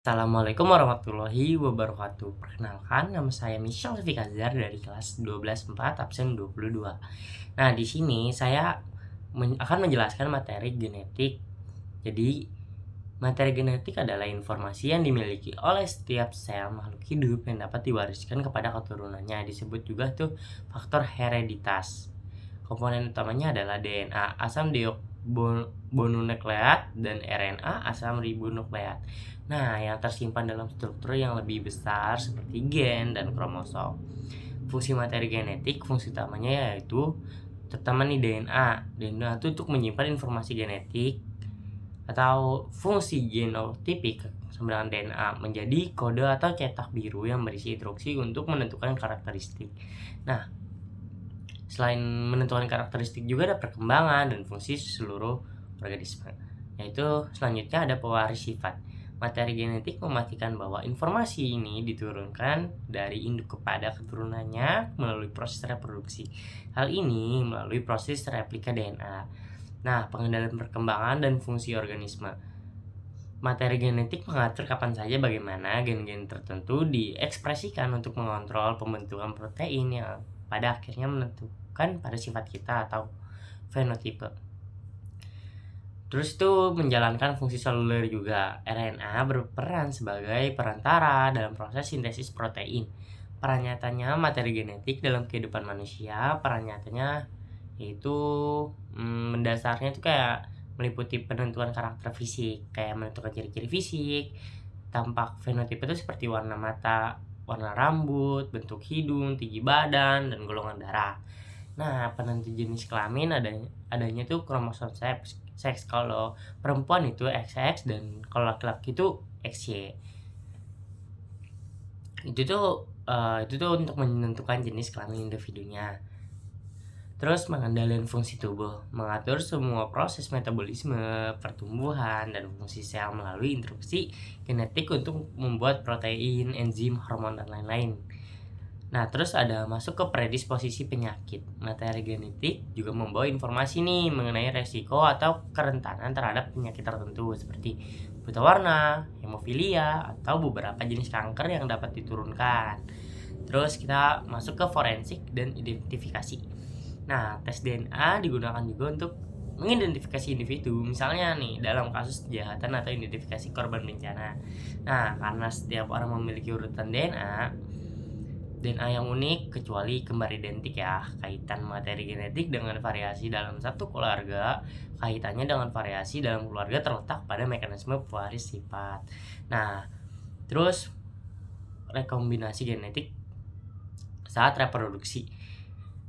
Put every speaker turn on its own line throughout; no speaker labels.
Assalamualaikum warahmatullahi wabarakatuh. Perkenalkan, nama saya Misyal Fikazar dari kelas 12 4 absen 22. Nah, di sini saya akan menjelaskan materi genetik. Jadi, materi genetik adalah informasi yang dimiliki oleh setiap sel makhluk hidup yang dapat diwariskan kepada keturunannya. Disebut juga tuh faktor hereditas. Komponen utamanya adalah DNA, asam deokboonukleat, dan RNA, asam ribonukleat. Nah, yang tersimpan dalam struktur yang lebih besar seperti gen dan kromosom. Fungsi materi genetik, fungsi utamanya yaitu terutama nih DNA. DNA itu untuk menyimpan informasi genetik atau fungsi genotipik sembilan DNA menjadi kode atau cetak biru yang berisi instruksi untuk menentukan karakteristik. Nah, selain menentukan karakteristik juga ada perkembangan dan fungsi seluruh organisme. Yaitu selanjutnya ada pewaris sifat. Materi genetik memastikan bahwa informasi ini diturunkan dari induk kepada keturunannya melalui proses reproduksi. Hal ini melalui proses replika DNA. Nah, pengendalian perkembangan dan fungsi organisme. Materi genetik mengatur kapan saja bagaimana gen-gen tertentu diekspresikan untuk mengontrol pembentukan protein yang pada akhirnya menentukan pada sifat kita atau fenotipe. Terus itu menjalankan fungsi seluler juga. RNA berperan sebagai perantara dalam proses sintesis protein. Peran nyatanya materi genetik dalam kehidupan manusia, peran nyatanya yaitu mendasarnya itu kayak meliputi penentuan karakter fisik, kayak menentukan ciri-ciri fisik, tampak fenotipe itu seperti warna mata, warna rambut, bentuk hidung, tinggi badan, dan golongan darah. Nah, penentu jenis kelamin adanya tuh kromosom seks. Kalau perempuan itu XX dan kalau laki-laki itu XY. Itu tuh untuk menentukan jenis kelamin individunya. Terus mengendalikan fungsi tubuh, mengatur semua proses metabolisme, pertumbuhan, dan fungsi sel melalui instruksi genetik untuk membuat protein, enzim, hormon, dan lain-lain. Nah, terus ada masuk ke predisposisi penyakit. Materi genetik juga membawa informasi nih mengenai resiko atau kerentanan terhadap penyakit tertentu seperti buta warna, hemofilia, atau beberapa jenis kanker yang dapat diturunkan. Terus kita masuk ke forensik dan identifikasi. Nah, tes DNA digunakan juga untuk mengidentifikasi individu, misalnya nih dalam kasus kejahatan atau identifikasi korban bencana. Nah, karena setiap orang memiliki urutan DNA yang unik kecuali kembar identik ya. Kaitan materi genetik dengan variasi dalam satu keluarga, kaitannya dengan variasi dalam keluarga terletak pada mekanisme pewaris sifat. Nah, terus rekombinasi genetik saat reproduksi.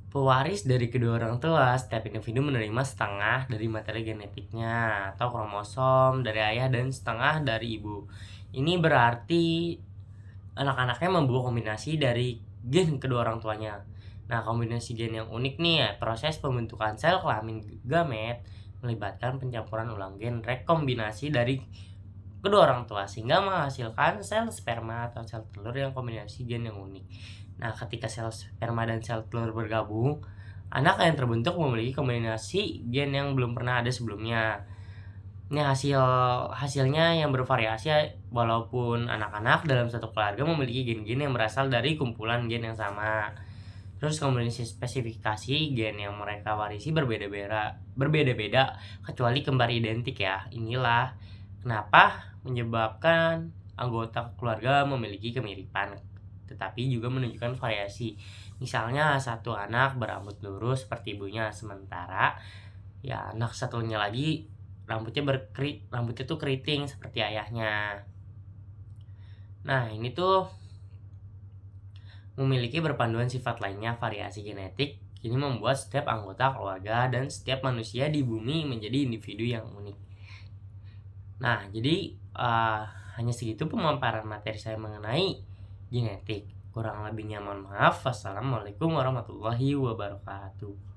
Pewaris dari kedua orang tua, setiap individu menerima setengah dari materi genetiknya atau kromosom dari ayah dan setengah dari ibu. Ini berarti anak-anaknya membawa kombinasi dari gen kedua orang tuanya. Nah, kombinasi gen yang unik nih ya, proses pembentukan sel kelamin gamet melibatkan pencampuran ulang gen rekombinasi dari kedua orang tua sehingga menghasilkan sel sperma atau sel telur yang kombinasi gen yang unik. Nah, ketika sel sperma dan sel telur bergabung, anak yang terbentuk memiliki kombinasi gen yang belum pernah ada sebelumnya. Ini hasilnya yang bervariasi walaupun anak-anak dalam satu keluarga memiliki gen-gen yang berasal dari kumpulan gen yang sama. Terus kombinasi spesifikasi gen yang mereka warisi berbeda-beda kecuali kembar identik ya. Inilah kenapa menyebabkan anggota keluarga memiliki kemiripan, tetapi juga menunjukkan variasi. Misalnya satu anak berambut lurus seperti ibunya, sementara ya anak satunya lagi rambutnya tuh keriting seperti ayahnya. Nah, ini tuh memiliki berpanduan sifat lainnya. Variasi genetik ini membuat setiap anggota keluarga dan setiap manusia di bumi menjadi individu yang unik. Nah, jadi hanya segitu pemaparan materi saya mengenai genetik. Kurang lebihnya mohon maaf. Wassalamualaikum warahmatullahi wabarakatuh.